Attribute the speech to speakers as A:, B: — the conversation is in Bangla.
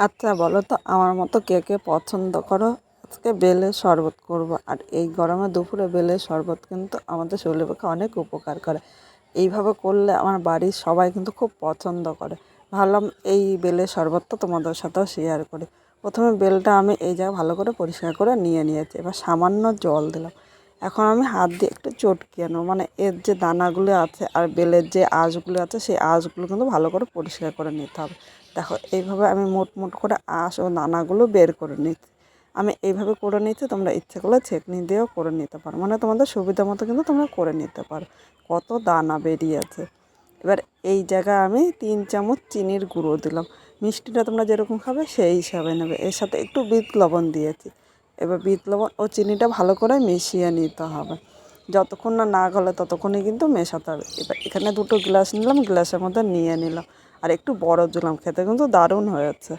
A: আচ্ছা বলো তো আমার মতো কে কে পছন্দ করো? আজকে বেলের শরবত করব, আর এই গরমে দুপুরে বেলের শরবত কিন্তু আমাদের শরীরের পক্ষে অনেক উপকার করে। এইভাবে করলে আমার বাড়ির সবাই কিন্তু খুব পছন্দ করে। ভাবলাম এই বেলের শরবতটা তোমাদের সাথেও শেয়ার করি। প্রথমে বেলটা আমি এই জায়গায় ভালো করে পরিষ্কার করে নিয়ে নিয়েছি, এবার সামান্য জল দিলাম। এখন আমি হাত দিয়ে একটু চটকিয়ে নেবো, মানে এর যে দানাগুলো আছে আর বেলের যে আঁশগুলো আছে সেই আঁশগুলো কিন্তু ভালো করে পরিষ্কার করে নিতে হবে। দেখো এইভাবে আমি মোট করে আঁশ ও দানাগুলো বের করে নিচ্ছি। আমি এইভাবে করে নিচ্ছি, তোমরা ইচ্ছে করলে ছেঁকনি দিয়েও করে নিতে পারো, মানে তোমাদের সুবিধা মতো কিন্তু তোমরা করে নিতে পারো। কত দানা বেরিয়েছে। এবার এই জায়গায় আমি 3 চামচ চিনির গুঁড়ো দিলাম। মিষ্টিটা তোমরা যেরকম খাবে সেই হিসাবে নেবে। এর সাথে একটু বিট লবণ দিয়েছি। এবার বিট লবণ ও চিনিটা ভালো করে মিশিয়ে নিতে হবে। যতক্ষণ না গলে ততক্ষণই কিন্তু মেশাতে হবে। এবার এখানে 2 গ্লাস নিলাম, গ্লাসের মধ্যে নিয়ে নিলাম। আর একটু বরফ দিলাম, খেতে কিন্তু দারুণ হয়েছে।